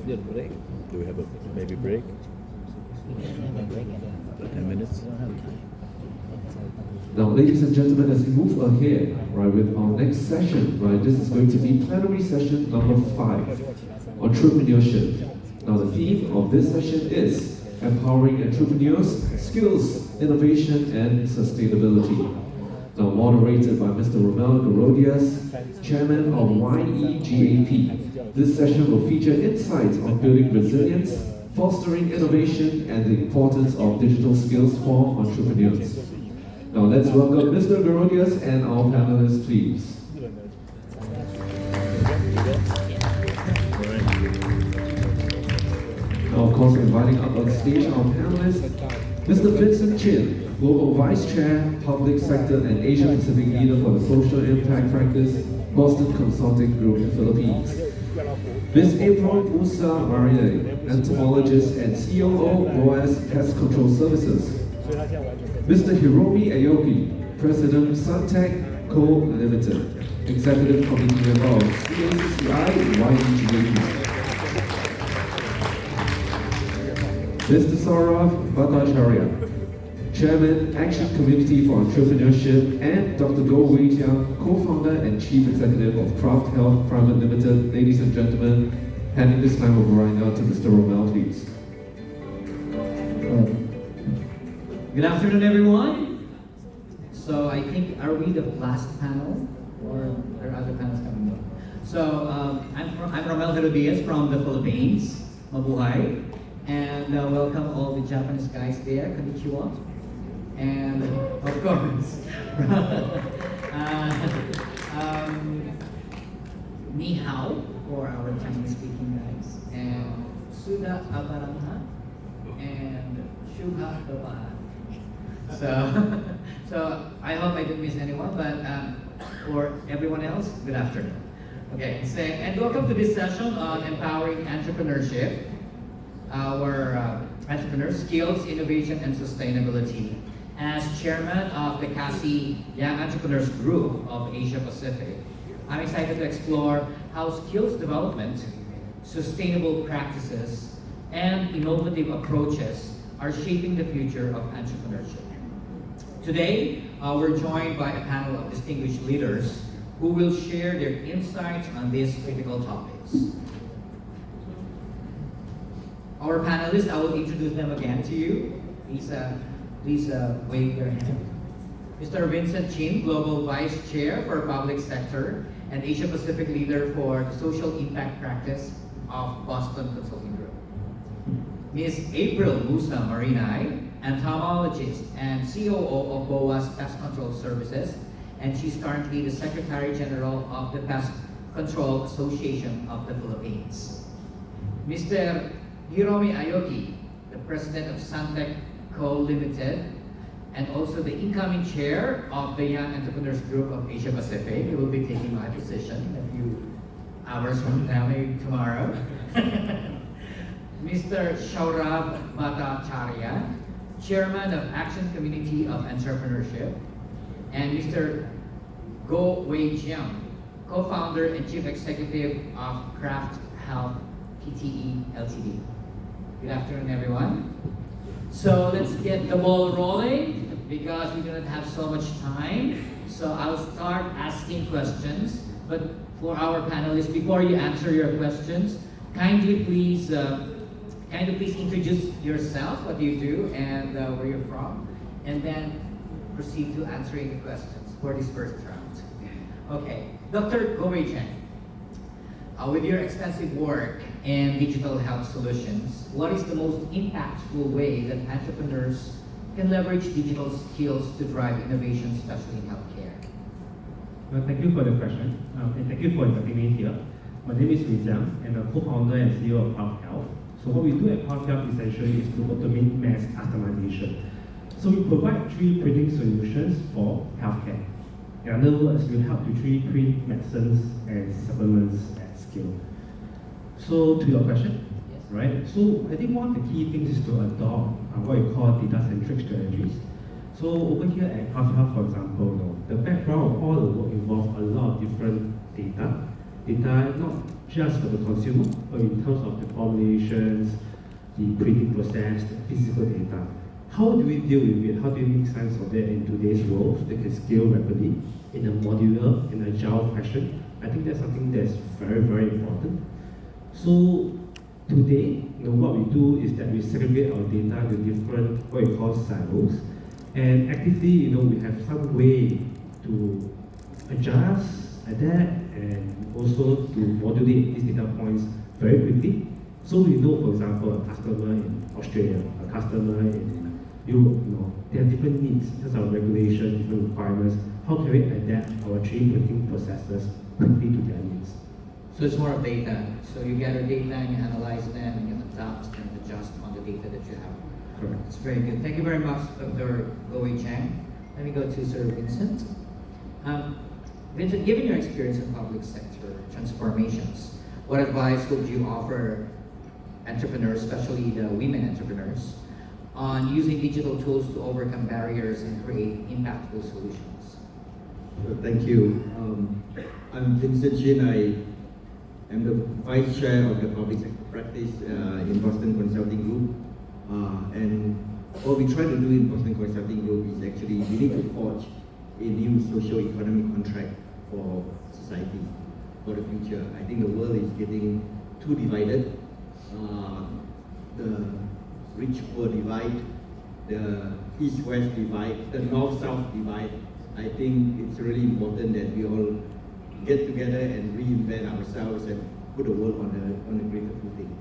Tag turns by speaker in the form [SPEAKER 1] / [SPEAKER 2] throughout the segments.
[SPEAKER 1] break. Do we have a maybe break? 10 minutes.
[SPEAKER 2] Now, ladies and gentlemen, as we move ahead, right, with our next session, right, this is going to be plenary session number 5, Entrepreneurship. Now, the theme of this session is Empowering Entrepreneurs, Skills, Innovation, and Sustainability. Now, moderated by Mr. Romel Garodias, Chairman of YEGAP. This session will feature insights on building resilience, fostering innovation, and the importance of digital skills for entrepreneurs. Now let's welcome Mr. Garodias and our panelists, please. Now, of course, inviting up on stage our panelists, Mr. Vincent Chin, Global Vice Chair, Public Sector and Asia Pacific Leader for the Social Impact Practice, Boston Consulting Group, Philippines. Ms. April Musa Maria, Entomologist and COO, OS Pest Control Services. Mr. Hiromi Aoki, President Suntech Co. Limited, Executive Committee Member of CACCI YEGAP. Mr. Saurav Bhattacharya, Chairman, Action Community for Entrepreneurship, and Dr. Goh Wei Jiang, Co-founder and Chief Executive of Craft Health Private Limited. Ladies and gentlemen, handing this time over right now to Mr. Romel, please.
[SPEAKER 3] Good afternoon, everyone. So I think, are we the last panel, or are there other panels coming up? So I'm Romel Garodias from the Philippines, Mabuhay, and welcome all the Japanese guys there, konnichiwa, and of course, ni hao for our Chinese-speaking guys, and suda abarangha, and shuha doa. So I hope I didn't miss anyone, but for everyone else, good afternoon. Okay, and welcome to this session on empowering entrepreneurship, our entrepreneur skills, innovation, and sustainability. As chairman of the CACCI Young Entrepreneurs Group of Asia Pacific, I'm excited to explore how skills development, sustainable practices, and innovative approaches are shaping the future of entrepreneurship. Today, we're joined by a panel of distinguished leaders who will share their insights on these critical topics. Our panelists, I will introduce them again to you. Please wave your hand. Mr. Vincent Chin, Global Vice Chair for Public Sector and Asia Pacific Leader for the Social Impact Practice of Boston Consulting Group. Ms. April Musa Marinay, Entomologist and COO of BOA's Pest Control Services, and she's currently the Secretary General of the Pest Control Association of the Philippines. Mr. Hiromi Aoki, the President of Suntech Co. Limited, and also the incoming Chair of the Young Entrepreneurs Group of Asia Pacific. He will be taking my position in a few hours from now, maybe tomorrow. Mr. Saurav Bhattacharya, Chairman of Action Community of Entrepreneurship, and Mr. Goh Wei Jiang, Co-founder and Chief Executive of Craft Health Pte. Ltd. Good afternoon, everyone. So let's get the ball rolling because we do not have so much time. So I'll start asking questions, but for our panelists, before you answer your questions, kindly please introduce yourself, what you do, and where you're from, and then proceed to answering the questions for this first round. Okay, Dr. Goh Wei Jiang, with your extensive work in digital health solutions, what is the most impactful way that entrepreneurs can leverage digital skills to drive innovation, especially in healthcare?
[SPEAKER 4] Well, thank you for the question, and thank you for inviting me here. My name is Wei Jiang, and I'm co-founder and CEO of Craft Health. So what we do at Craft Health essentially is to automate mass customization. So we provide 3D printing solutions for healthcare. In other words, we help to 3D print medicines and supplements at scale. So to your question,
[SPEAKER 3] Yes.
[SPEAKER 4] right? So I think one of the key things is to adopt what we call data-centric strategies. So over here at Craft Health, for example, the background of all the work involves a lot of different data data not just for the consumer, but in terms of the formulations, the printing process, the physical data. How do we deal with it? How do we make sense of it in today's world that can scale rapidly in a modular and agile fashion? I think that's something that's very, very important. So today, what we do is that we segregate our data into different what we call silos, and actively, we have some way to adjust, adapt, and also to modulate these data points very quickly. So we know, for example, a customer in Australia, a customer in Europe, they have different needs, there's our regulation, different requirements. How can we adapt our 3D printing processes quickly to their needs?
[SPEAKER 3] So it's more of data. So you gather data and you analyze them and you adapt and adjust on the data that you have.
[SPEAKER 4] Correct.
[SPEAKER 3] It's very good. Thank you very much, Dr. Goey Chang. Let me go to Sir Vincent. Vincent, given your experience in public sector transformations, what advice would you offer entrepreneurs, especially the women entrepreneurs, on using digital tools to overcome barriers and create impactful solutions?
[SPEAKER 5] Thank you. I'm Vincent Chin. I am the Vice Chair of the Public Sector Practice in Boston Consulting Group. And what we try to do in Boston Consulting Group is actually we need to forge a new socio-economic contract for society, for the future. I think the world is getting too divided. The rich-poor divide, the east-west divide, the north-south divide. I think it's really important that we all get together and reinvent ourselves and put the world on a greater footing.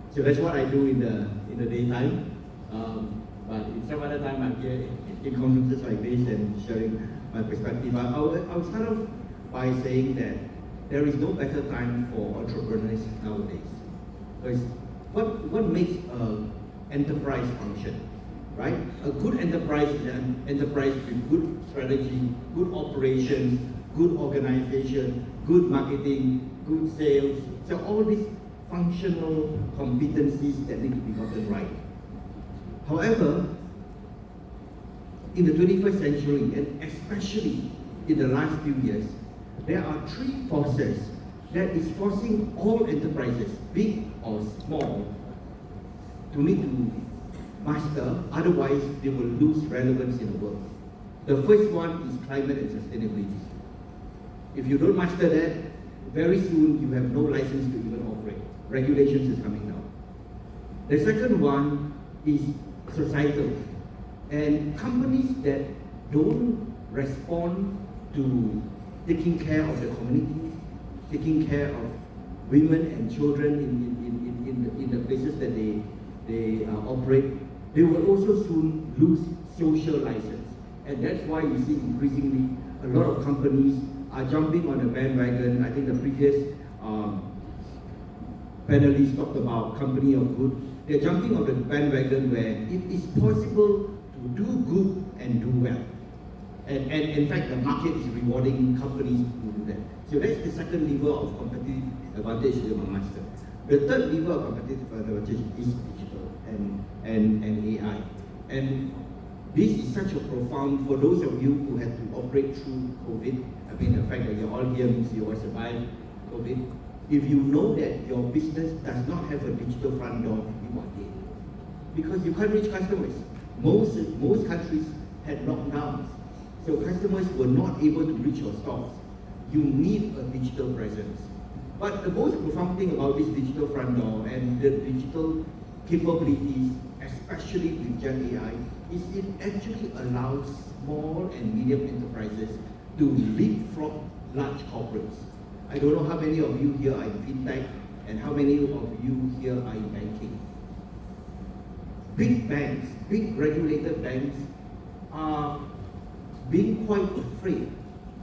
[SPEAKER 5] So that's what I do in the daytime. But in some other time, I'm here in conferences like this and sharing my perspective. I'll start off by saying that there is no better time for entrepreneurs nowadays. Because what makes an enterprise function, right? A good enterprise is an enterprise with good strategy, good operations, good organization, good marketing, good sales. So all these functional competencies that need to be gotten right. However, in the 21st century, and especially in the last few years, there are three forces that is forcing all enterprises, big or small, to need to master, otherwise they will lose relevance in the world. The first one is climate and sustainability. If you don't master that, very soon you have no license to even operate. Regulations is coming down. The second one is societal. And companies that don't respond to taking care of the community, taking care of women and children in the places that they operate, they will also soon lose social license. And that's why you see increasingly a lot of companies are jumping on the bandwagon. I think the previous panelists talked about company of good. They're jumping on the bandwagon where it is possible to do good and do well. And in fact, the market is rewarding companies who do that. So that's the second lever of competitive advantage they will master. The third lever of competitive advantage is digital and AI. And this is such a profound, for those of you who had to operate through COVID, I mean, the fact that you're all here means you all survived COVID. If you know that your business does not have a digital front door, you are dead. Because you can't reach customers. Most countries had lockdowns. So customers were not able to reach your stores. You need a digital presence. But the most profound thing about this digital front door and the digital capabilities, especially with Gen AI, is it actually allows small and medium enterprises to leapfrog large corporates. I don't know how many of you here are in fintech and how many of you here are in banking. Big banks, big regulated banks are being quite afraid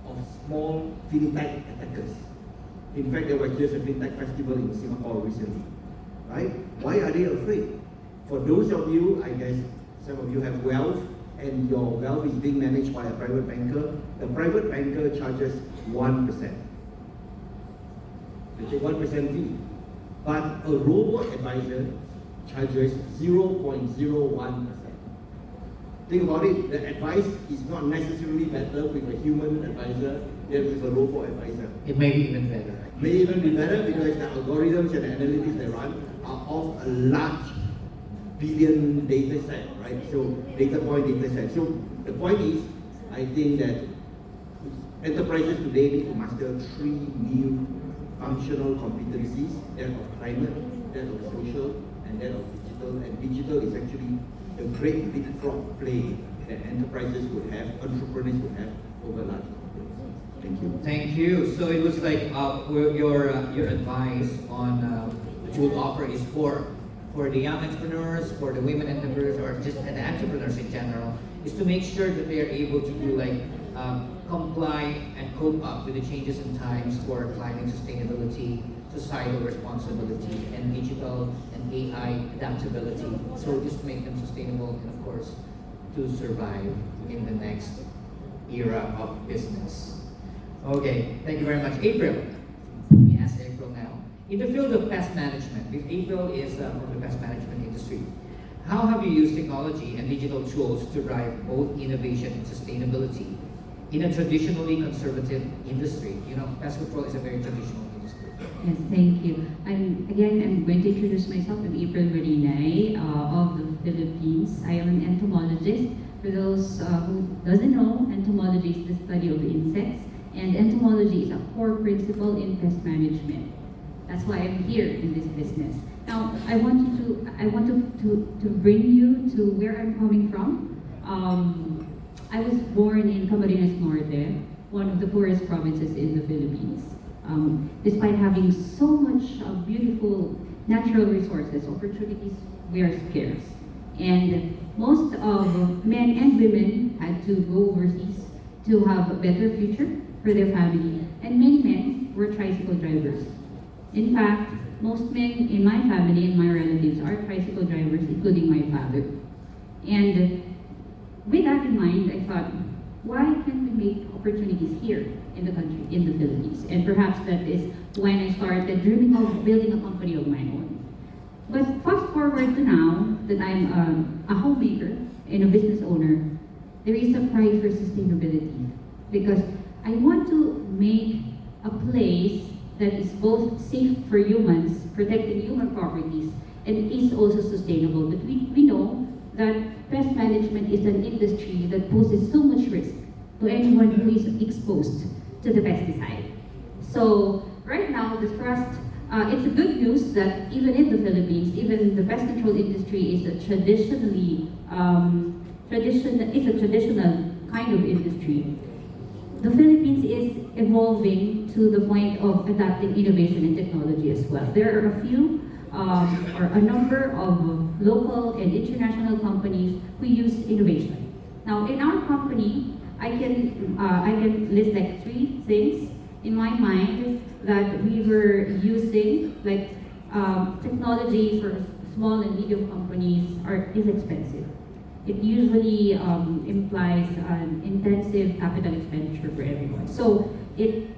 [SPEAKER 5] of small fintech attackers. In fact, there was just a fintech festival in Singapore recently, right? Why are they afraid? For those of you, I guess some of you have wealth, and your wealth is being managed by a private banker. The private banker charges 1%. They take 1% fee. But a robo-advisor charges 0.01%. Think about it, the advice is not necessarily better with a human advisor than with a robo-advisor.
[SPEAKER 3] It may be even better.
[SPEAKER 5] may even be better because the algorithms and the analytics they run are of a large billion data set, right? So data point data set. So the point is, I think that enterprises today need to master 3 new functional competencies: that of climate, that of social, and that of digital. And digital is actually the great leapfrog play that enterprises would have, entrepreneurs would have over large companies. Thank you.
[SPEAKER 3] Thank you. So it was like your advice on that you would offer is for the young entrepreneurs, for the women entrepreneurs, or just the entrepreneurs in general, is to make sure that they are able to do like comply and cope up with the changes in times for climate sustainability, societal responsibility, and digital and AI adaptability. So just to make them sustainable and of course to survive in the next era of business. Okay, thank you very much. April, let me ask April now. In the field of pest management, if April is from the pest management industry, how have you used technology and digital tools to drive both innovation and sustainability in a traditionally conservative industry? You know, pest control is a very traditional industry.
[SPEAKER 6] Yes, thank you. I'm going to introduce myself. I'm April Marinay of the Philippines. I am an entomologist. For those who doesn't know, entomology is the study of insects, and entomology is a core principle in pest management. That's why I'm here in this business. Now, I want to bring you to where I'm coming from. I was born in Camarines Norte, one of the poorest provinces in the Philippines. Despite having so much beautiful natural resources, opportunities were scarce. And most of men and women had to go overseas to have a better future for their family. And many men were tricycle drivers. In fact, most men in my family and my relatives are tricycle drivers, including my father. And with that in mind, I thought, why can't we make opportunities here in the country, in the Philippines? And perhaps that is when I started dreaming of building a company of my own. But fast forward to now that I'm a homemaker and a business owner, there is a cry for sustainability because I want to make a place that is both safe for humans, protecting human properties, and is also sustainable. But we know that pest management is an industry that poses so much risk to anyone who is exposed to the pesticide. So right now, the trust, it's a good news that even in the Philippines, even the pest control industry is a traditional kind of industry. The Philippines is evolving to the point of adapting innovation and technology as well. There are a number of local and international companies who use innovation. Now, in our company, I can list like 3 things in my mind that we were using, like technology for small and medium companies is expensive. It usually implies an intensive capital expenditure for everyone. So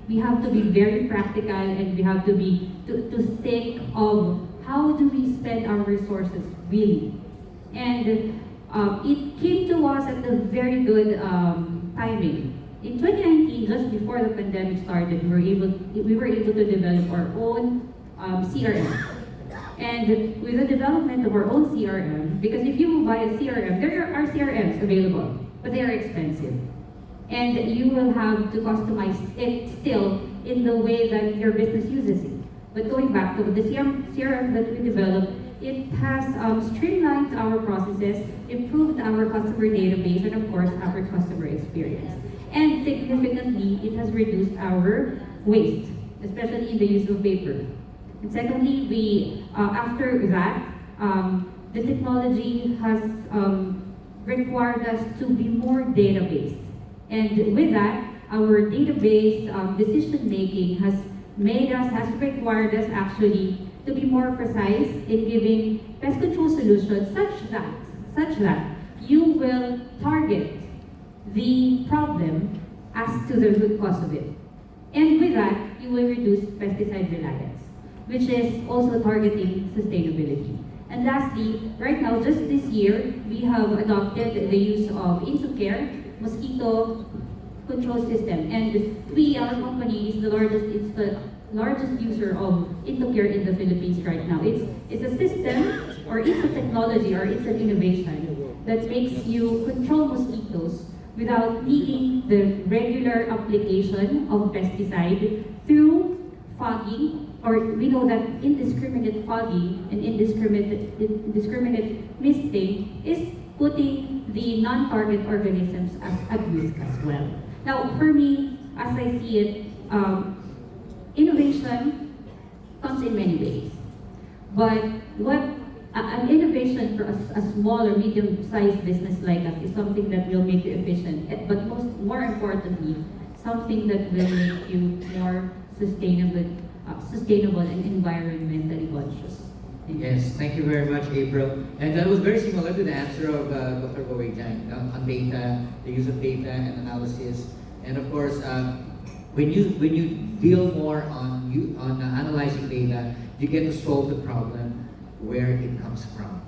[SPEAKER 6] we have to be very practical, and we have to think of how do we spend our resources really. And it came to us at a very good timing. In 2019, just before the pandemic started, we were able to develop our own CRM. And with the development of our own CRM, because if you buy a CRM, there are CRMs available, but they are expensive. And you will have to customize it still in the way that your business uses it. But going back to the CRM that we developed, it has streamlined our processes, improved our customer database, and of course, our customer experience. And significantly, it has reduced our waste, especially in the use of paper. And secondly, after that, the technology has required us to be more data-based. And with that, our database decision-making has required us actually to be more precise in giving pest control solutions such that you will target the problem as to the root cause of it. And with that, you will reduce pesticide reliance, which is also targeting sustainability. And lastly, right now, just this year, we have adopted the use of IntoCare, mosquito control system. And we, our company, is the largest user of IntoCare in the Philippines right now. It's a system, or it's a technology, or it's an innovation that makes you control mosquitoes without needing the regular application of pesticide through fogging, or we know that indiscriminate fogging and indiscriminate misting is putting the non-target organisms at risk as well. Now, for me, as I see it, innovation comes in many ways. But what an innovation for a small or medium-sized business like us is something that will make you efficient, but more importantly, something that will make you more sustainable and environmentally conscious.
[SPEAKER 3] Yes, thank you very much, April. And that was very similar to the answer of Dr. Go Wei-Jiang on data, the use of data and analysis. And of course, when you deal more on analyzing data, you get to solve the problem where it comes from.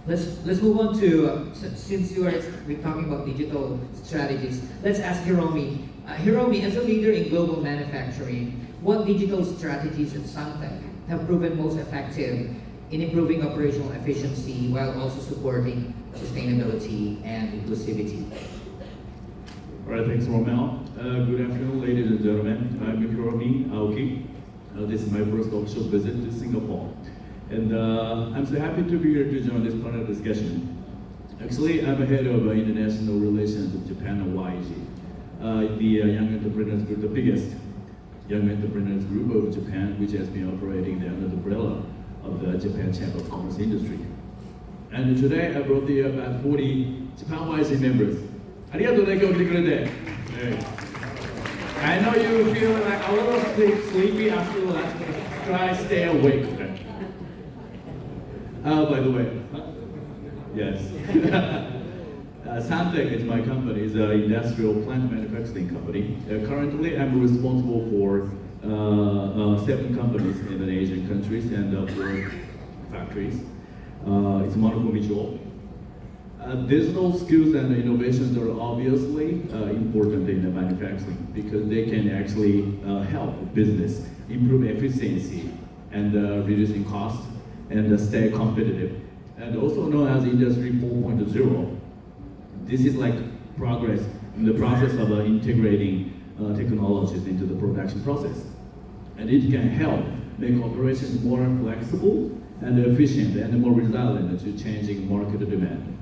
[SPEAKER 3] Let's move on to since we're talking about digital strategies. Let's ask Hiromi. Hiromi, as a leader in global manufacturing, what digital strategies at Suntec have proven most effective in improving operational efficiency while also supporting sustainability and inclusivity?
[SPEAKER 1] All right, thanks, Romel. Good afternoon, ladies and gentlemen. I'm Hiromi Aoki. This is my first offshore visit to Singapore. And I'm so happy to be here to join this panel discussion. Actually, I'm head of international relations of Japan and YG, the Young Entrepreneurs Group, the biggest young entrepreneurs group of Japan, which has been operating under the umbrella of the Japan Chamber of Commerce Industry. And today I brought the about 40 Japan YG members. ありがとうね、今日来てくれて。I know you feel like a little sleepy after lunch, but try stay awake. Okay? By the way, yes. Suntec is my company. It's an industrial plant manufacturing company. Currently, I'm responsible for 7 companies in the Asian countries and 4 factories. It's Monaco Visual. Digital skills and innovations are obviously important in the manufacturing because they can actually help business improve efficiency and reducing costs and stay competitive. And also known as Industry 4.0. This is like progress in the process of integrating technologies into the production process. And it can help make operations more flexible and efficient and more resilient to changing market demand.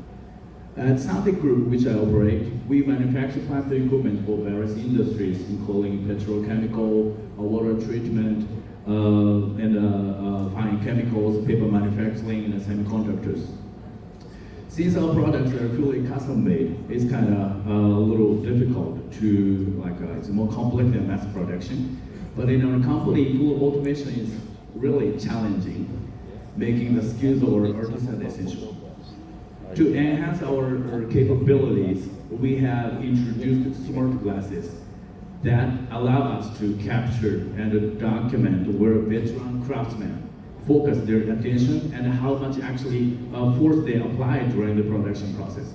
[SPEAKER 1] At Suntec Group, which I operate, we manufacture plant equipment for various industries, including petrochemical, water treatment, and fine chemicals, paper manufacturing, and semiconductors. Since our products are fully custom-made, it's kind of a little difficult to, it's more complex than mass production. But in our company, full automation is really challenging, making the skills of our artisans essential. To enhance our capabilities, we have introduced smart glasses that allow us to capture and document where veteran craftsmen focus their attention and how much actually force they apply during the production process.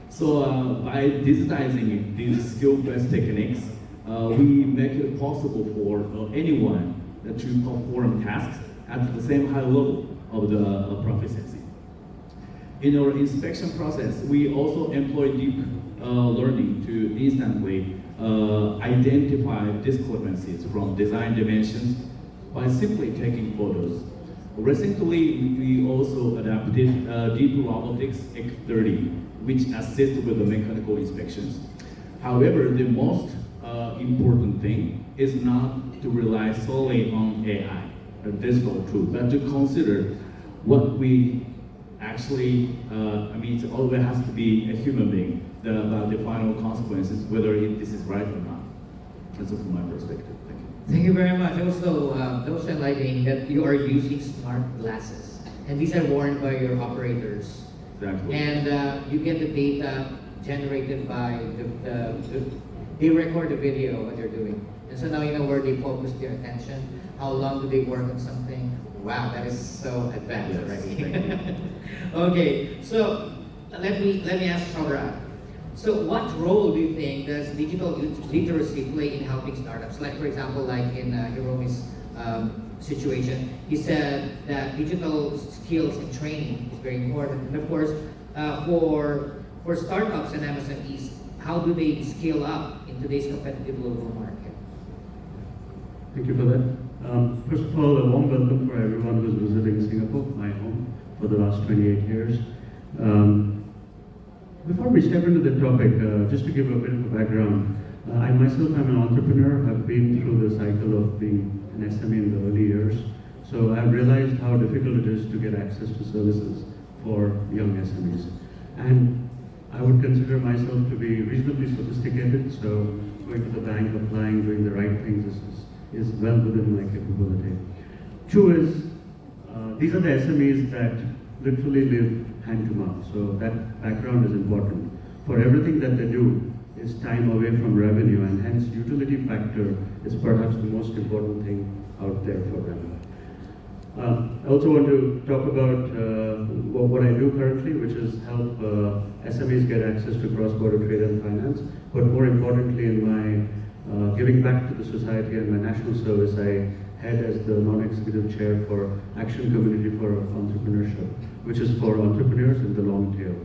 [SPEAKER 1] So by digitizing these skill-based techniques, we make it possible for anyone to perform tasks at the same high level of the proficiency. In our inspection process, we also employ deep learning to instantly identify discrepancies from design dimensions by simply taking photos. Recently, we also adapted Deep Robotics X30, which assists with the mechanical inspections. However, the most important thing is not to rely solely on AI, a digital tool, but to consider what we actually, it always has to be a human being about the final consequences, whether this is right or not. That's from my perspective. Thank you.
[SPEAKER 3] Thank you very much. Also, highlighting that you are using smart glasses, and these are worn by your operators.
[SPEAKER 1] Exactly.
[SPEAKER 3] And you get the data generated by they record the video what they're doing, and so now you know where they focus their attention. How long do they work on something? Wow, that is so advanced already. Okay, so let me ask Shara. So what role do you think does digital literacy play in helping startups? Like for example, like in Hiromi's situation, he said that digital skills and training is very important. And of course, for startups and MSMEs, how do they scale up in today's competitive global market?
[SPEAKER 7] Thank you for that. First of all, a warm welcome for everyone who's visiting Singapore, my home, for the last 28 years. Before we step into the topic, just to give a bit of a background, I myself am an entrepreneur. I've been through the cycle of being an SME in the early years. So I've realized how difficult it is to get access to services for young SMEs. And I would consider myself to be reasonably sophisticated, so going to the bank, applying, doing the right things is well within my capability. Two is, these are the SMEs that literally live hand to mouth, so that background is important. For everything that they do is time away from revenue, and hence utility factor is perhaps the most important thing out there for them. I also want to talk about what I do currently, which is help SMEs get access to cross-border trade and finance, but more importantly in my giving back to the society and my national service, I head as the non-executive chair for Action Community for Entrepreneurship, which is for entrepreneurs in the long tail.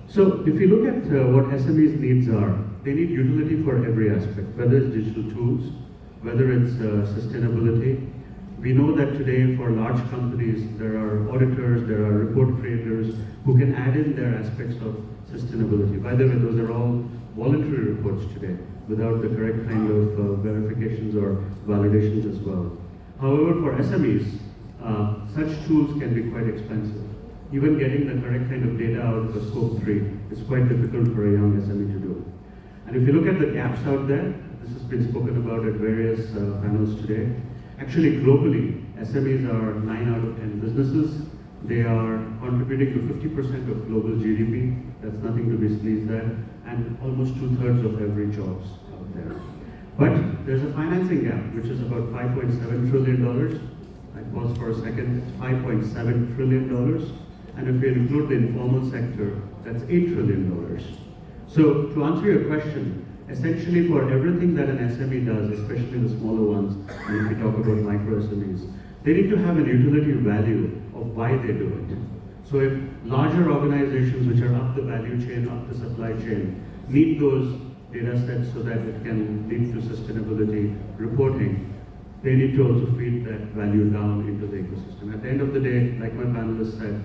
[SPEAKER 7] So if you look at what SMEs' needs are, they need utility for every aspect, whether it's digital tools, whether it's sustainability. We know that today for large companies, there are auditors, there are report creators who can add in their aspects of sustainability. By the way, those are all voluntary reports today, without the correct kind of verifications or validations as well. However, for SMEs, such tools can be quite expensive. Even getting the correct kind of data out for Scope 3 is quite difficult for a young SME to do. And if you look at the gaps out there, this has been spoken about at various panels today. Actually, globally, SMEs are 9 out of 10 businesses. They are contributing to 50% of global GDP. That's nothing to be sneezed at, and almost 2/3 of every jobs out there. But there's a financing gap, which is about $5.7 trillion. I pause for a second, it's $5.7 trillion. And if we include the informal sector, that's $8 trillion. So to answer your question, essentially for everything that an SME does, especially the smaller ones, and if we talk about micro SMEs, they need to have an utility value of why they do it. So if larger organizations which are up the value chain, up the supply chain, need those data sets so that it can lead to sustainability reporting, they need to also feed that value down into the ecosystem. At the end of the day, like my panelists said,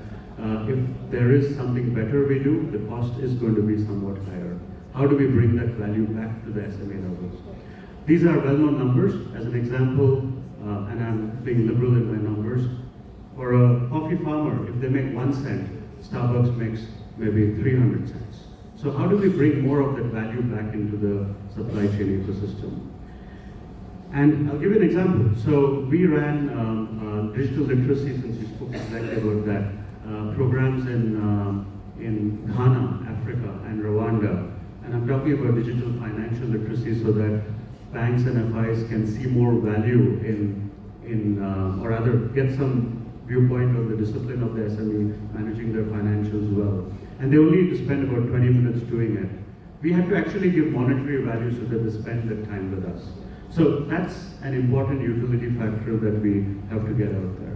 [SPEAKER 7] if there is something better we do, the cost is going to be somewhat higher. How do we bring that value back to the SMA levels? These are well-known numbers. As an example, and I'm being liberal in my numbers, for a coffee farmer, if they make 1 cent, Starbucks makes maybe 300 cents. So how do we bring more of that value back into the supply chain ecosystem? And I'll give you an example. So we ran digital literacy, since you spoke exactly about that, programs in Ghana, Africa, and Rwanda. And I'm talking about digital financial literacy so that banks and FIs can see more value or rather get some viewpoint on the discipline of the SME managing their financials well. And they only need to spend about 20 minutes doing it. We have to actually give monetary value so that they spend their time with us. So that's an important utility factor that we have to get out there.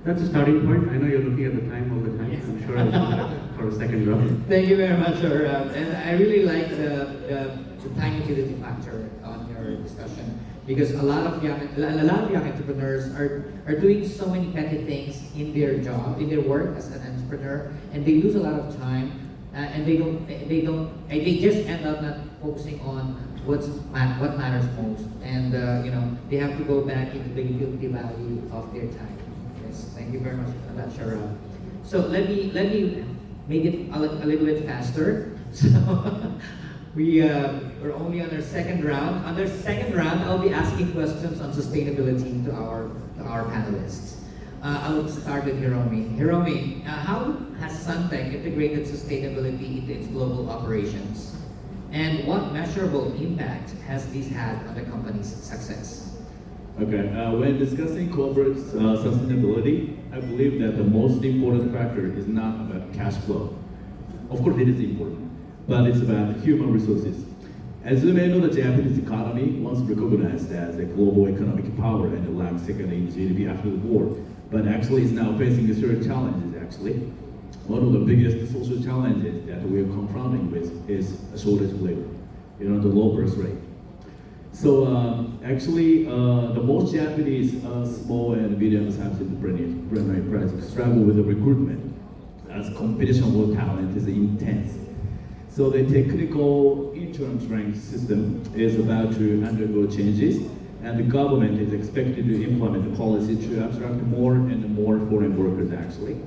[SPEAKER 7] That's a starting point. I know you're looking at the time all the time. Yes. I'm sure I'll come back for a second round.
[SPEAKER 3] Thank you very much, sir. And I really like the time utility factor on your discussion, because a lot of young entrepreneurs are doing so many petty things in their job, in their work as an entrepreneur, and they lose a lot of time, and they just end up not focusing on what matters most, and they have to go back into the utility value of their time. Yes, thank you very much for that, Cheryl. So let me make it a little bit faster. So we're only on our second round. On our second round, I'll be asking questions on sustainability to our panelists. I'll start with Hiromi. Hiromi, how has Suntech integrated sustainability into its global operations? And what measurable impact has this had on the company's success?
[SPEAKER 1] Okay, when discussing corporate sustainability, I believe that the most important factor is not about cash flow. Of course, it is important. but it's about human resources. As you may know, the Japanese economy was recognized as a global economic power and ranked second in GDP after the war, but actually is now facing serious challenges actually. One of the biggest social challenges that we are confronting with is a shortage of labor, the low birth rate. So actually, the most Japanese small and medium-sized enterprises struggle with the recruitment as competition for talent is intense. So the technical intern training system is about to undergo changes, and the government is expected to implement a policy to attract more and more foreign workers actually.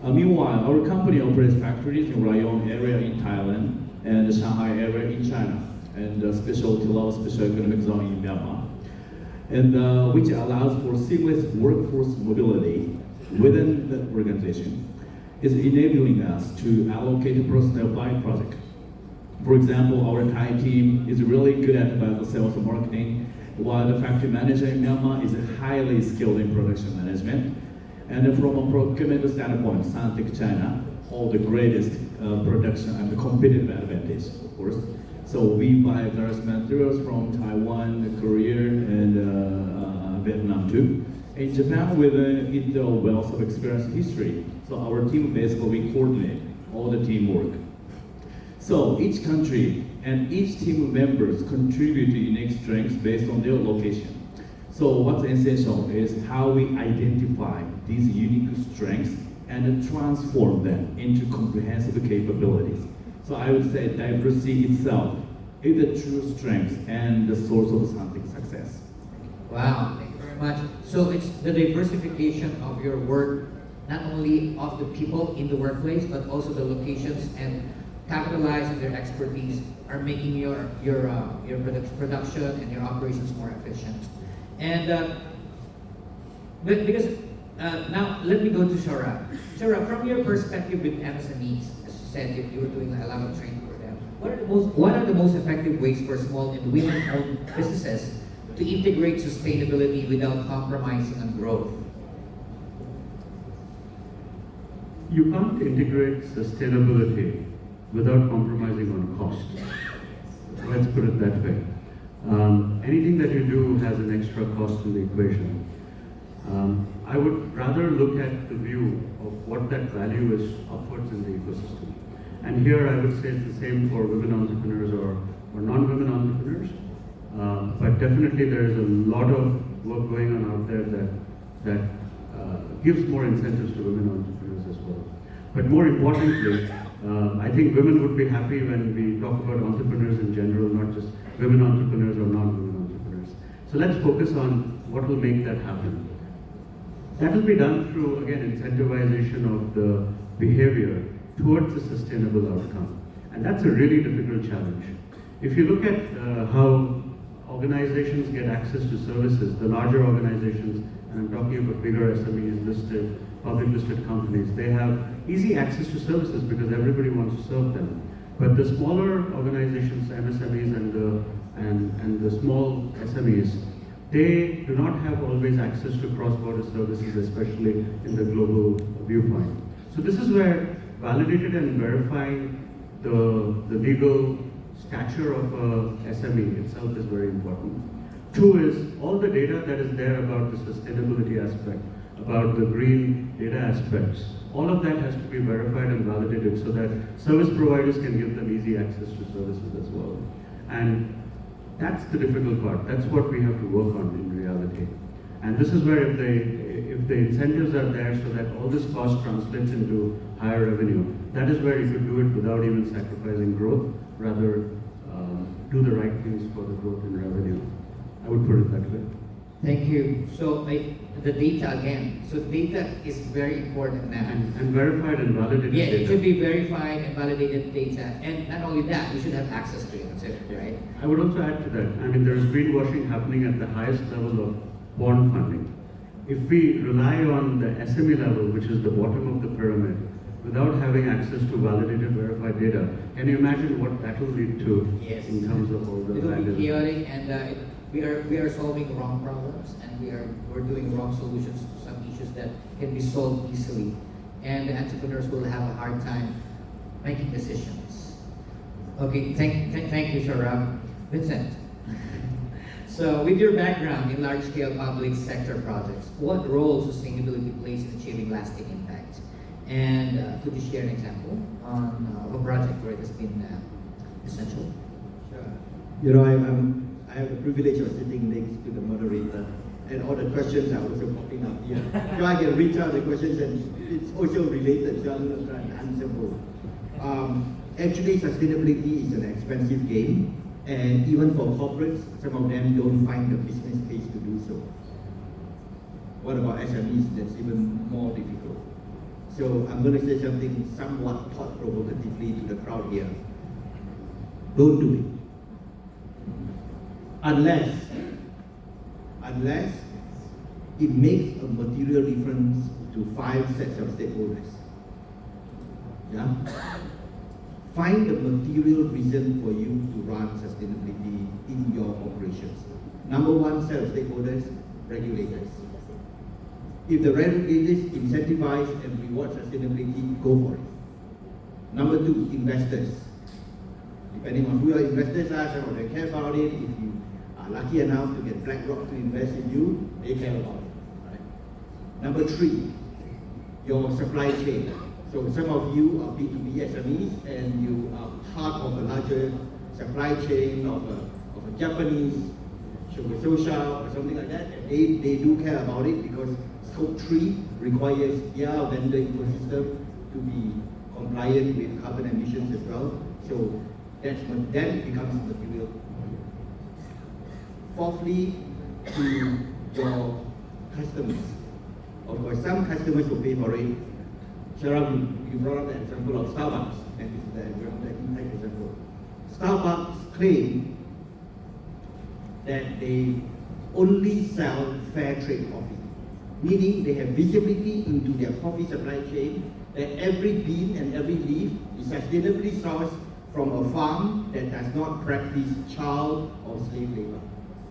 [SPEAKER 1] Meanwhile, our company operates factories in Rayong area in Thailand and the Shanghai area in China, and special economic zone in Myanmar, and which allows for seamless workforce mobility within the organization. Is enabling us to allocate personnel by project. For example, our Thai team is really good at about the sales and marketing, while the factory manager in Myanmar is highly skilled in production management. And from a procurement standpoint, Scientific China hold the greatest production and competitive advantage, of course. So we buy various materials from Taiwan, Korea, and Vietnam too. In Japan, with its wealth of experience and history, so our team basically coordinate all the teamwork. So each country and each team members contribute to unique strengths based on their location. So what's essential is how we identify these unique strengths and transform them into comprehensive capabilities. So I would say diversity itself is the true strength and the source of scientific success.
[SPEAKER 3] Wow, thank you very much. So it's the diversification of your work, not only of the people in the workplace, but also the locations, and capitalize on their expertise are making your production and your operations more efficient. And because now let me go to Shara. Shara, from your perspective with MSMEs, as you said, you were doing a lot of training for them. What are the most effective ways for small and women-owned businesses to integrate sustainability without compromising on growth?
[SPEAKER 7] You can't integrate sustainability without compromising on cost. Let's put it that way. Anything that you do has an extra cost in the equation. I would rather look at the view of what that value is upwards in the ecosystem. And here I would say it's the same for women entrepreneurs or non-women entrepreneurs. But definitely there is a lot of work going on out there that gives more incentives to women entrepreneurs as well. But more importantly, I think women would be happy when we talk about entrepreneurs in general, not just women entrepreneurs or non-women entrepreneurs. So let's focus on what will make that happen. That will be done through, again, incentivization of the behavior towards a sustainable outcome. And that's a really difficult challenge. If you look at how organizations get access to services, the larger organizations, and I'm talking about bigger SMEs, listed, public listed companies, they have easy access to services because everybody wants to serve them. But the smaller organizations, MSMEs and the small SMEs, they do not have always access to cross-border services, especially in the global viewpoint. So this is where validated and verifying the legal stature of a SME itself is very important. Two is all the data that is there about the sustainability aspect, about the green data aspects, all of that has to be verified and validated so that service providers can give them easy access to services as well. And that's the difficult part. That's what we have to work on in reality. And this is where if the incentives are there so that all this cost translates into higher revenue, that is where you could do it without even sacrificing growth, rather do the right things for the growth in revenue. I would put it that way.
[SPEAKER 3] Thank you. So the data again. So data is very important now.
[SPEAKER 7] And verified and validated
[SPEAKER 3] yeah,
[SPEAKER 7] data.
[SPEAKER 3] It should be verified and validated data. And not only that, we should have access to it too, right?
[SPEAKER 7] I would also add to that. I mean, there is greenwashing happening at the highest level of bond funding. If we rely on the SME level, which is the bottom of the pyramid, without having access to validated, verified data, can you imagine what that will lead to in terms of all the
[SPEAKER 3] It will
[SPEAKER 7] value?
[SPEAKER 3] be chaotic, and we are solving wrong problems, and we're doing wrong solutions to some issues that can be solved easily, and the entrepreneurs will have a hard time making decisions. Okay, thank you, Saurabh. Vincent. So, with your background in large-scale public sector projects, what role sustainability plays in achieving lasting impact? And could you share an example of a project where it has been essential?
[SPEAKER 5] Sure. You know, I have the privilege of sitting next to the moderator, and all the questions are also popping up here. So I can reach out the questions, and it's also related, so I'm going to try and answer both. Actually, sustainability is an expensive game, and even for corporates, some of them don't find the business case to do so. What about SMEs? That's even more difficult. So I'm going to say something somewhat thought-provocatively to the crowd here. Don't do it. Unless it makes a material difference to 5 sets of stakeholders. Yeah? Find the material reason for you to run sustainability in your operations. Number 1 set of stakeholders, regulators. If the regulators incentivize and reward sustainability, go for it. Number 2, investors. Depending on who your investors are, some of them care about it. If you are lucky enough to get BlackRock to invest in you, they care about it. Right? Number 3, your supply chain. So some of you are B2B SMEs and you are part of a larger supply chain of a Japanese sugar social or something like that. And they do care about it because Scope 3 requires their vendor ecosystem to be compliant with carbon emissions as well. So then it becomes material. Fourthly, to your customers. Of course, some customers will pay for it. Sharon, you brought up the example of Starbucks, and this is the impact example. Starbucks claim that they only sell fair trade coffee, meaning they have visibility into their coffee supply chain, that every bean and every leaf is sustainably sourced from a farm that does not practice child or slave labor.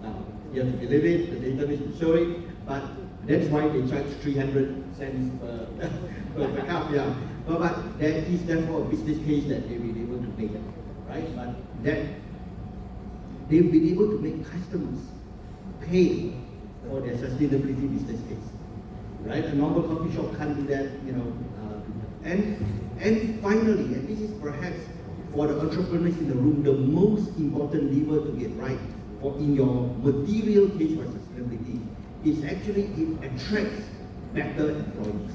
[SPEAKER 5] Now, you have to believe it, the database will show it, but that's why they charge 300 cents per cup, yeah. But there is therefore a business case that they've been able to make, right? But that they've been able to make customers pay for their sustainability business case, right? A normal coffee shop can't do that, you know. And finally, and this is perhaps for the entrepreneurs in the room, the most important lever to get right for in your material case for sustainability is actually it attracts better employees.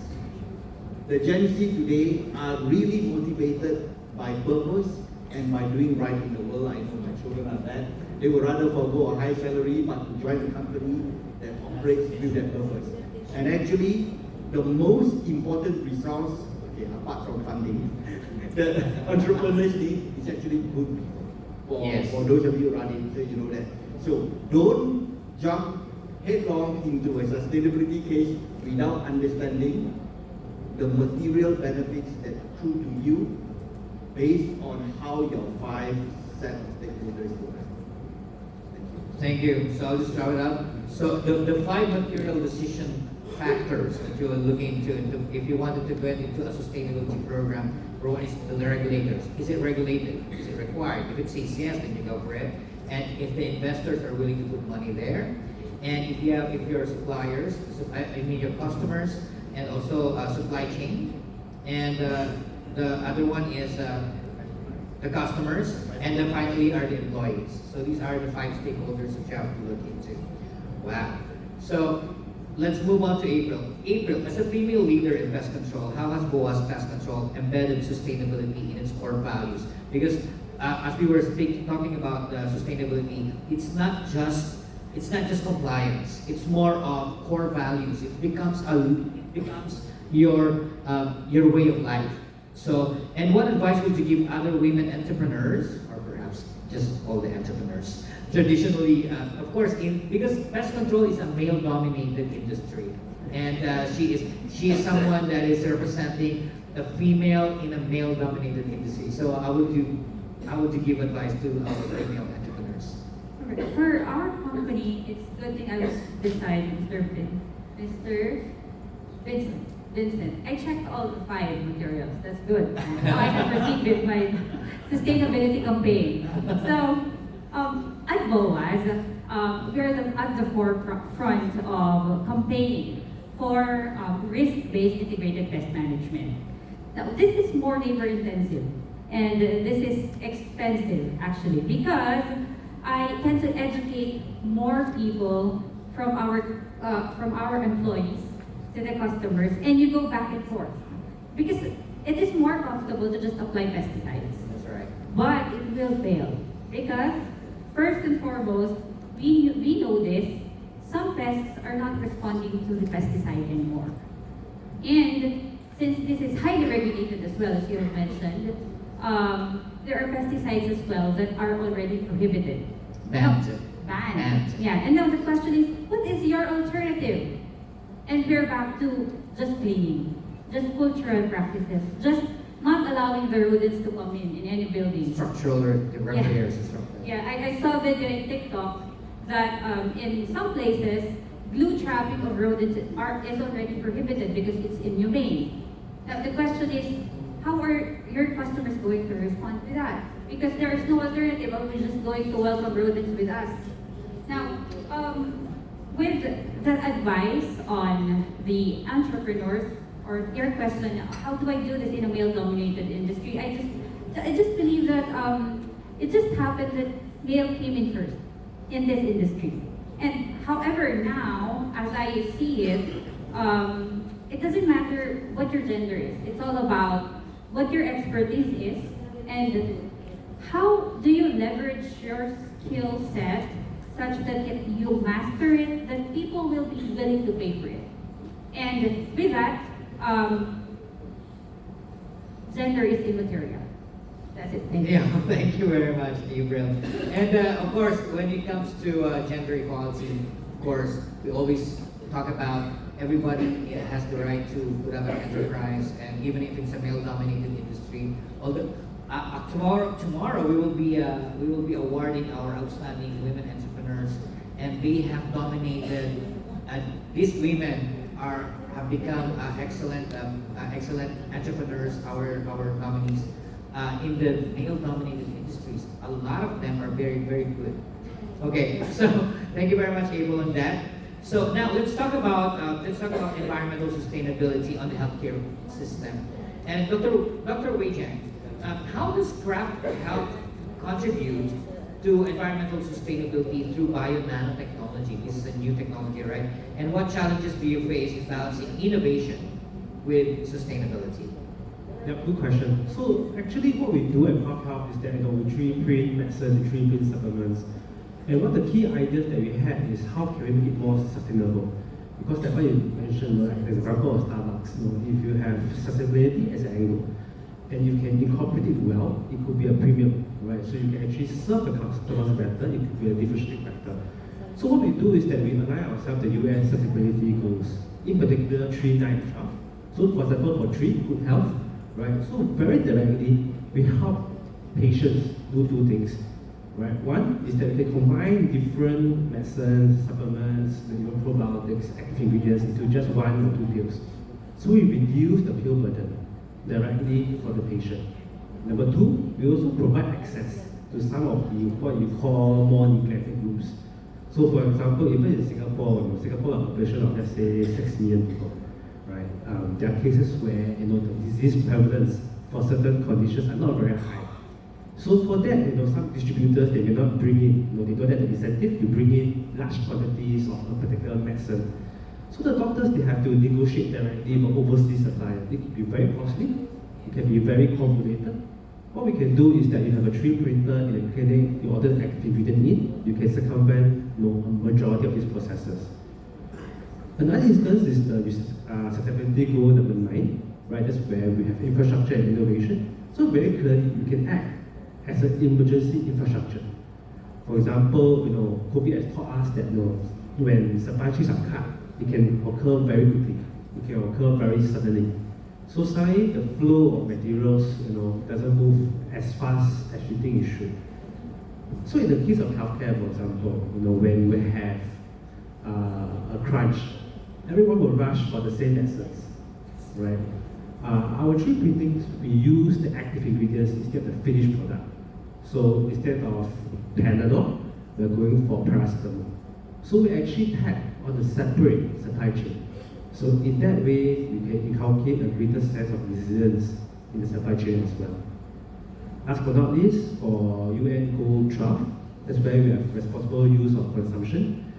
[SPEAKER 5] The Gen Z today are really motivated by purpose and by doing right in the world. I know my children are that. They would rather forgo a high salary but to join a company that operates with that purpose. And actually, the most important resource, okay, apart from funding, the entrepreneurs need is actually good people. For those of you running, so you know that. So don't jump headlong into a sustainability case without understanding the material benefits that accrue to you based on how your 5 set of stakeholders work.
[SPEAKER 3] Thank you. So I'll just wrap it up. So the 5 material decision factors that you're looking into, if you wanted to get into a sustainability program, one is the regulators. Is it regulated? Is it required? If it says yes, then you go for it. And if the investors are willing to put money there, and if your suppliers, I mean your customers, and also supply chain, and the other one is the customers, and then finally are the employees. So these are the 5 stakeholders that you have to look into. Wow. So let's move on to April. April, as a female leader in pest control, how has BOA's pest control embedded sustainability in its core values? Because as we were talking about sustainability, it's not just compliance. It's more of core values. It becomes your way of life. So, and what advice would you give other women entrepreneurs, or perhaps just all the entrepreneurs? Traditionally, of course, because pest control is a male-dominated industry, and she is someone that is representing a female in a male-dominated industry. So, how would you give advice to our female entrepreneurs?
[SPEAKER 6] For our company, it's good thing I was beside Mr. Vincent. Vincent, I checked all the 5 materials. That's good. Now I can proceed with my sustainability campaign. So, at BOAS, we are at the forefront of campaigning for risk-based integrated pest management. Now, this is more labor-intensive, and this is expensive, actually, because I tend to educate more people from our employees to the customers, and you go back and forth. Because it is more comfortable to just apply pesticides.
[SPEAKER 3] That's right.
[SPEAKER 6] But it will fail. Because, first and foremost, we know this, some pests are not responding to the pesticide anymore. And since this is highly regulated as well, as you have mentioned, there are pesticides as well that are already prohibited.
[SPEAKER 3] Banned.
[SPEAKER 6] Banned. Yeah, and now the question is, what is your alternative? And we're back to just cleaning, just cultural practices, just not allowing the rodents to come in any building.
[SPEAKER 3] Structural repairs.
[SPEAKER 6] Yeah, I saw a video in TikTok that in some places, glue trapping of rodents is already prohibited because it's inhumane. Now the question is, how are your customers going to respond to that? Because there is no alternative, are we just going to welcome rodents with us? Now, with the advice on the entrepreneurs, or your question, how do I do this in a male-dominated industry? I just believe that it just happened that male came in first in this industry. And however, now, as I see it, it doesn't matter what your gender is. It's all about what your expertise is and how do you leverage your skill set such that if you master it, that people will be willing to pay for it. And with that, gender is immaterial. That's it. Thank you.
[SPEAKER 3] Yeah, thank you very much, Gabriel. And of course, when it comes to gender equality, of course, we always talk about everybody has the right to put up an enterprise, and even if it's a male-dominated industry. Although tomorrow we will be awarding our outstanding women entrepreneurs, and they have dominated. These women have become excellent entrepreneurs. Our nominees in the male-dominated industries. A lot of them are very, very good. Okay, so thank you very much, Abel, on that. So now let's talk about environmental sustainability on the healthcare system. And Dr. Wei Jiang, how does craft health contribute to environmental sustainability through bio-nanotechnology? This is a new technology, right? And what challenges do you face in balancing innovation with sustainability?
[SPEAKER 4] Yeah, good question. So actually what we do at Craft Health is that we 3D print medicine, 3D print supplements. And one of the key ideas that we had is how can we make it more sustainable? Because that's why you mentioned, like, for example, of Starbucks, if you have sustainability as an angle, and you can incorporate it well, it could be a premium, right? So you can actually serve the customers better, it could be a differentiating factor. So what we do is that we align ourselves to the UN sustainability goals, in particular 3, 9, and 12. So for example, for 3, good health, right? So very directly, we help patients do 2 things. Right. One is that we can combine different medicines, supplements, probiotics, active ingredients into just 1 or 2 pills. So we reduce the pill burden directly for the patient. Number 2, we also provide access to some of the what you call more neglected groups. So for example, even in Singapore, Singapore has a population of let's say 6 million people. Right. There are cases where the disease prevalence for certain conditions are not very high. So for that, some distributors, they may not bring in, they don't have the incentive to bring in large quantities of a particular medicine. So the doctors, they have to negotiate directly with overseas suppliers. It can be very costly, it can be very convoluted. What we can do is that you have a 3D printer in a clinic, you order the active ingredient in, you can circumvent a majority of these processes. Another instance is the sustainability goal number 9, right? That's where we have infrastructure and innovation. So very clearly, you can act as an emergency infrastructure. For example, COVID has taught us that when supply chains are cut, it can occur very quickly. It can occur very suddenly. So suddenly the flow of materials, doesn't move as fast as we think it should. So in the case of healthcare, for example, when we have a crunch, everyone will rush for the same medicines. right? Our 3D printings, we use the active ingredients instead of the finished product. So instead of Panadol, we're going for paracetamol. So we actually tap on the separate supply chain. So in that way, we can inculcate a greater sense of resilience in the supply chain as well. Last but not least, for UN Goal 12, that's where we have responsible use of consumption.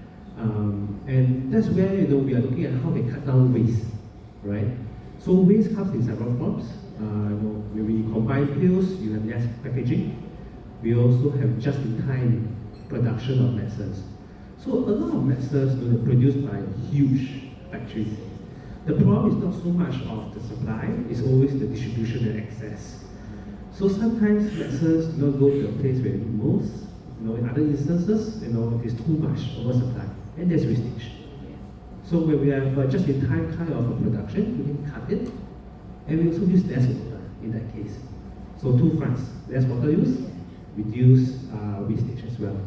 [SPEAKER 4] And that's where we are looking at how we cut down waste, right? So waste comes in several forms. When we combine pills, you have less packaging. We also have just-in-time production of medicines. So a lot of medicines are produced by huge factories. The problem is not so much of the supply, it's always the distribution and access. So sometimes medicines go to a place where it most. In other instances, there's too much oversupply, and there's wastage. So when we have just-in-time kind of a production, we can cut it, and we also use less water in that case. So two fronts: less water use, reduce wastage as well.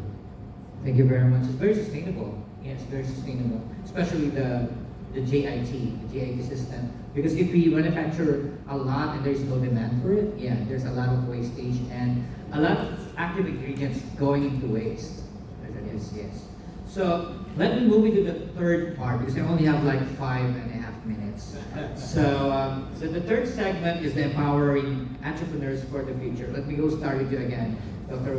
[SPEAKER 3] Thank you very much. It's very sustainable. Yes, very sustainable. Especially the JIT system. Because if we manufacture a lot and there's no demand for it, yeah, there's a lot of wastage and a lot of active ingredients going into waste. Yes. So let me move into the third part because I only have like 5.5 minutes. So the third segment is the empowering entrepreneurs for the future. Let me go start with you again, Dr.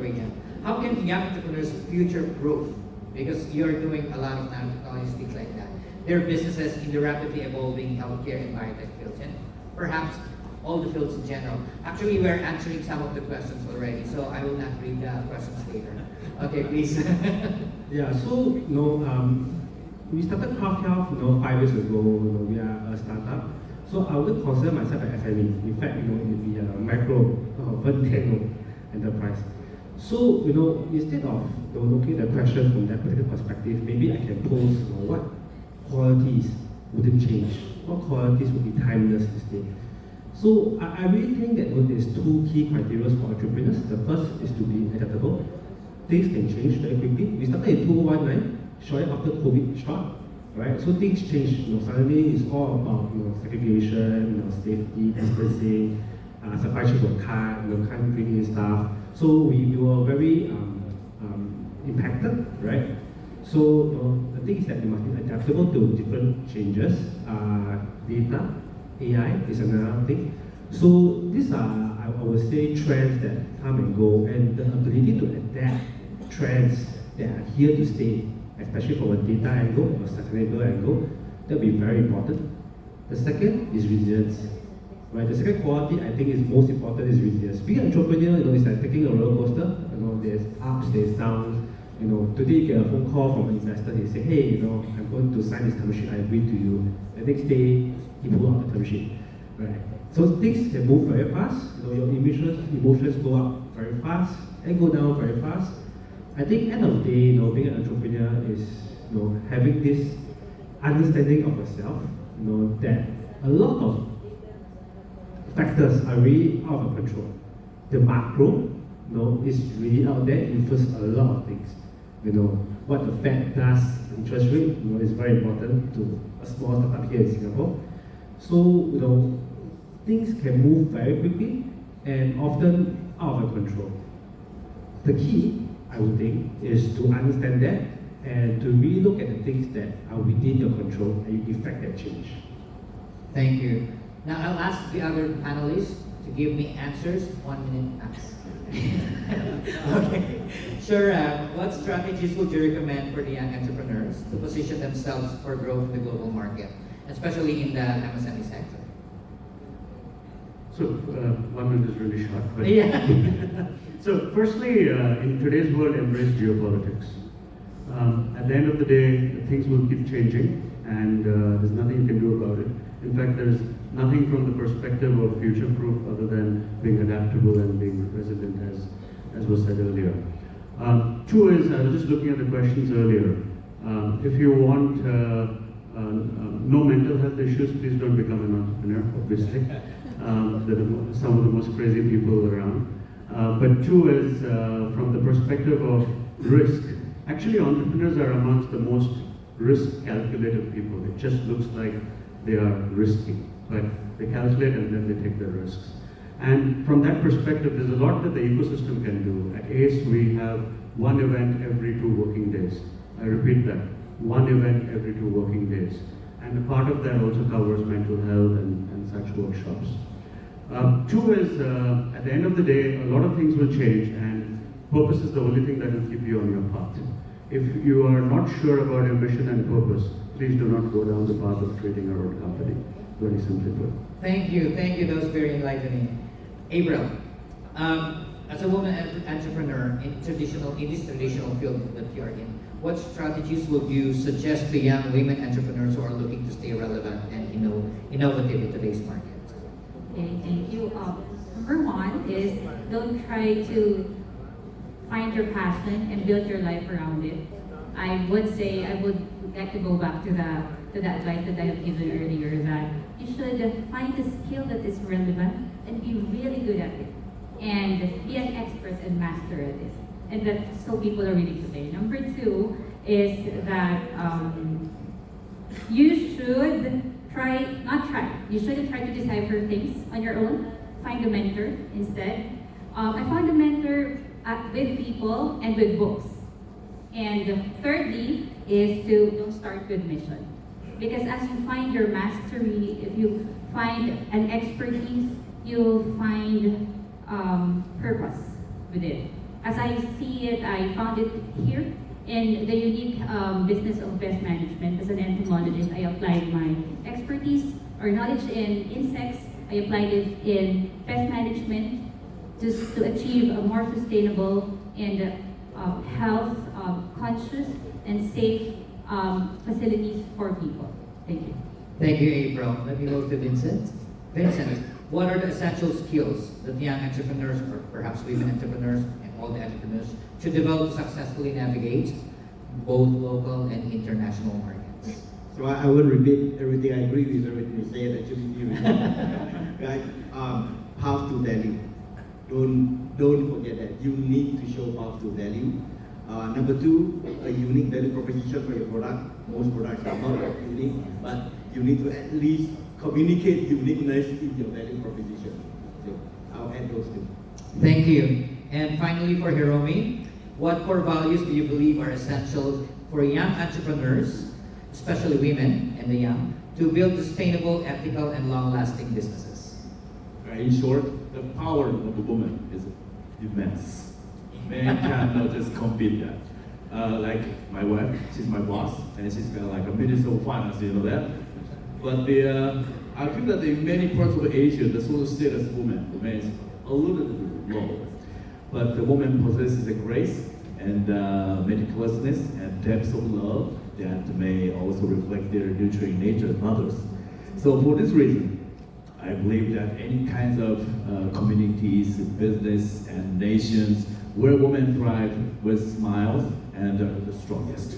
[SPEAKER 3] Regan. How can young entrepreneurs future-proof? Because you're doing a lot of nanotechnology, things like that. Their businesses in the rapidly evolving healthcare and biotech fields, and perhaps all the fields in general. Actually, we're answering some of the questions already, so I will not read the questions later. Okay, please.
[SPEAKER 4] Yeah, so we started Craft Health 5 years ago. We are a startup. So I wouldn't consider myself an SME. In fact, it would be a micro, enterprise. So, instead of looking at the question from that particular perspective, maybe I can pose what qualities wouldn't change, what qualities would be timeless instead. So I really think that there's two key criteria for entrepreneurs. The first is to be adaptable. Things can change very quickly. We started in 2019, shortly after COVID struck, right? So things change. Suddenly it's all about segregation, safety, distancing, supply chain got cut, can't bring in stuff. So we were very impacted, right? So the thing is that we must be adaptable to different changes. Data, AI is another thing. So these are, I would say, trends that come and go, and the ability to adapt trends that are here to stay, especially from a data angle or sustainable angle, that will be very important. The second is resilience. Right, the second quality I think is most important is resilience. Being an entrepreneur, it's like taking a roller coaster. There's ups, there's downs. Today you get a phone call from an investor. He say, "Hey, I'm going to sign this term sheet. I agree to you." The next day, he pull out the term sheet. Right. So things can move very fast. Your emotions go up very fast and go down very fast. I think end of the day, being an entrepreneur is having this understanding of yourself. That a lot of factors are really out of control. The macro, is really out there, influences a lot of things. What the Fed does, interest rate, is very important to a small startup here in Singapore. So, things can move very quickly and often out of control. The key, I would think, is to understand that and to really look at the things that are within your control and you effect that change.
[SPEAKER 3] Thank you. Now I'll ask the other panelists to give me answers. 1 minute max. Okay. Sure. What strategies would you recommend for the young entrepreneurs to position themselves for growth in the global market, especially in the MSME sector?
[SPEAKER 7] So 1 minute is really short. But
[SPEAKER 3] Yeah.
[SPEAKER 7] So firstly, in today's world, embrace geopolitics. At the end of the day, things will keep changing, and there's nothing you can do about it. In fact, there's nothing from the perspective of future-proof other than being adaptable and being resilient, as was said earlier. Two is, I was just looking at the questions earlier. If you want no mental health issues, please don't become an entrepreneur, obviously. There are some of the most crazy people around. But two is, from the perspective of risk, actually entrepreneurs are amongst the most risk-calculated people. It just looks like they are risky, but they calculate and then they take the risks. And from that perspective, there's a lot that the ecosystem can do. At ACE, we have one event every 2 working days. I repeat that, one event every 2 working days. And a part of that also covers mental health and such workshops. 2 is, at the end of the day, a lot of things will change, and purpose is the only thing that will keep you on your path. If you are not sure about your mission and purpose, please do not go down the path of creating your own company, very simply put.
[SPEAKER 3] Thank you, that was very enlightening. April, as a woman entrepreneur in this traditional field that you are in, what strategies would you suggest to young women entrepreneurs who are looking to stay relevant and innovative in today's market?
[SPEAKER 6] Okay, thank you. Number 1 is don't try to find your passion and build your life around it. I would say I would like to go back to that advice that I have given earlier, that you should find a skill that is relevant and be really good at it, and be an expert and master at it, and that so people are willing to pay. Number 2 is that you shouldn't try to decipher things on your own. Find a mentor instead. I found a mentor with people and with books. And thirdly is to don't start with mission. Because as you find your mastery, if you find an expertise, you'll find purpose with it. As I see it, I found it here in the unique business of pest management. As an entomologist, I applied my expertise or knowledge in insects. I applied it in pest management just to achieve a more sustainable and health conscious and safe facilities for people. Thank you.
[SPEAKER 3] Thank you, April. Let me move to Vincent. Vincent, what are the essential skills that young entrepreneurs, or perhaps women entrepreneurs and all the entrepreneurs, should develop to successfully navigate both local and international markets?
[SPEAKER 5] So I will repeat everything. I agree with everything you said. Actually, right? Path to value. Don't forget that you need to show path to value. Number 2, a unique value proposition for your product. Most products are not unique, but you need to at least communicate uniqueness in your value proposition. So I'll add those 2.
[SPEAKER 3] Thank you. And finally, for Hiromi, what core values do you believe are essential for young entrepreneurs, especially women and the young, to build sustainable, ethical, and long-lasting businesses?
[SPEAKER 1] In short, the power of the woman is immense. Men cannot just compete that. Like my wife, she's my boss, and she's got like a minister of finance, you know that. But I feel that in many parts of Asia, the social status of women remains a little bit low. But the woman possesses a grace and meticulousness and depth of love that may also reflect their nurturing nature of mothers. So for this reason, I believe that any kinds of communities, business, and nations where women thrive with smiles and are the strongest.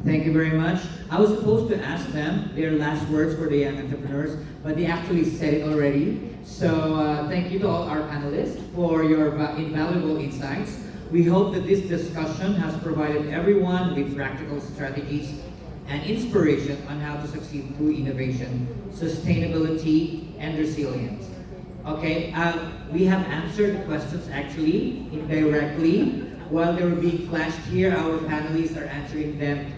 [SPEAKER 3] Thank you very much. I was supposed to ask them their last words for the young entrepreneurs, but they actually said it already. So thank you to all our panelists for your invaluable insights. We hope that this discussion has provided everyone with practical strategies and inspiration on how to succeed through innovation, sustainability, and resilience. Okay, we have answered the questions actually indirectly. While they were being flashed here, our panelists are answering them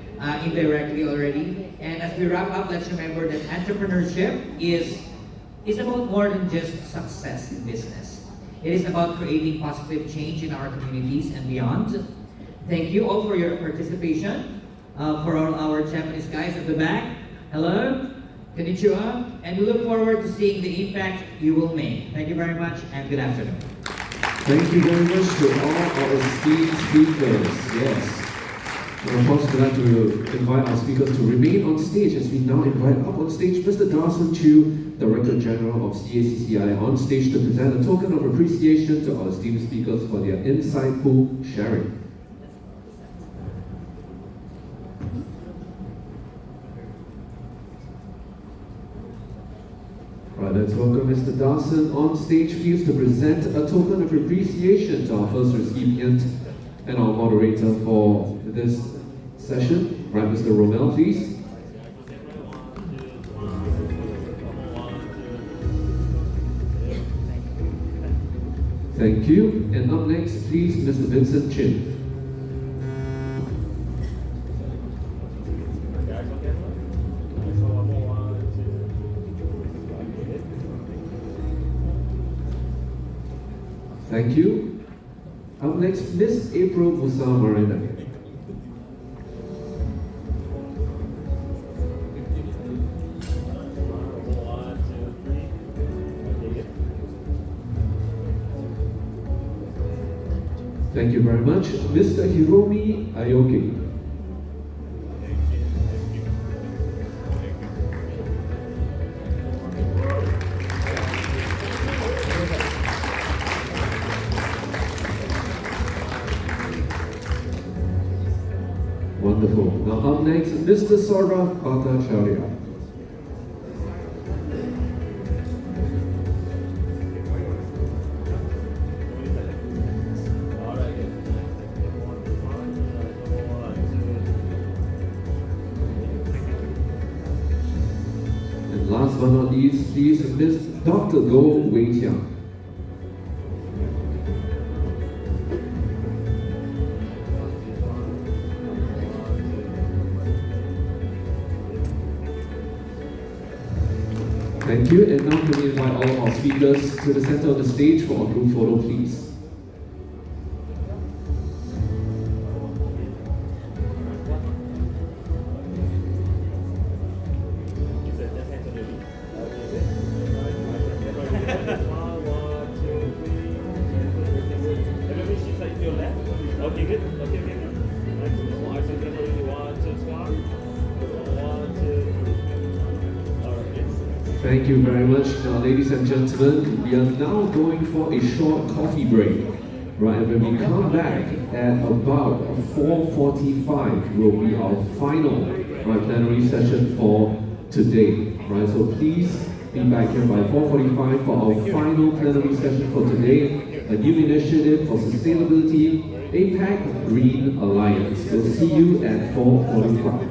[SPEAKER 3] indirectly already. And as we wrap up, let's remember that entrepreneurship is about more than just success in business. It is about creating positive change in our communities and beyond. Thank you all for your participation. For all our Japanese guys at the back, hello, konnichiwa, and we look forward to seeing the impact you will make. Thank you very much, and good afternoon.
[SPEAKER 2] Thank you very much to all our esteemed speakers. Yes. And of course, we'd like to invite our speakers to remain on stage as we now invite up on stage Mr. Darson Chu, Director General of CACCI, on stage to present a token of appreciation to our esteemed speakers for their insightful sharing. Right, let's welcome Mr. Darson on stage, please, to present a token of appreciation to our first recipient and our moderator for this session. Right, Mr. Romel, please. Thank you. And up next, please, Mr. Vincent Chin. Thank you. Up next, Miss April Musa Marina. Thank you very much. Mr. Hiromi Aoki. Wonderful. Now up next, Mr. Saurabh Bhattacharya. And last but not least, please, Ms. Dr. Goh Wei Tiang. Thank you, and now can we invite all of our speakers to the center of the stage for a group photo, please.
[SPEAKER 8] Okay, good. Okay, good. More eyes on camera. 1, 2, smile. 1, 2, 3. All right, yes.
[SPEAKER 2] Thank you very much. Now, ladies and gentlemen, we are now going for a short coffee break. Right, and when we come back at about 4:45 will be our final plenary session for today. Right, so please be back here by 4:45 for our final plenary session for today. A new initiative for sustainability, APAC Green Alliance. We'll see you at 4:45.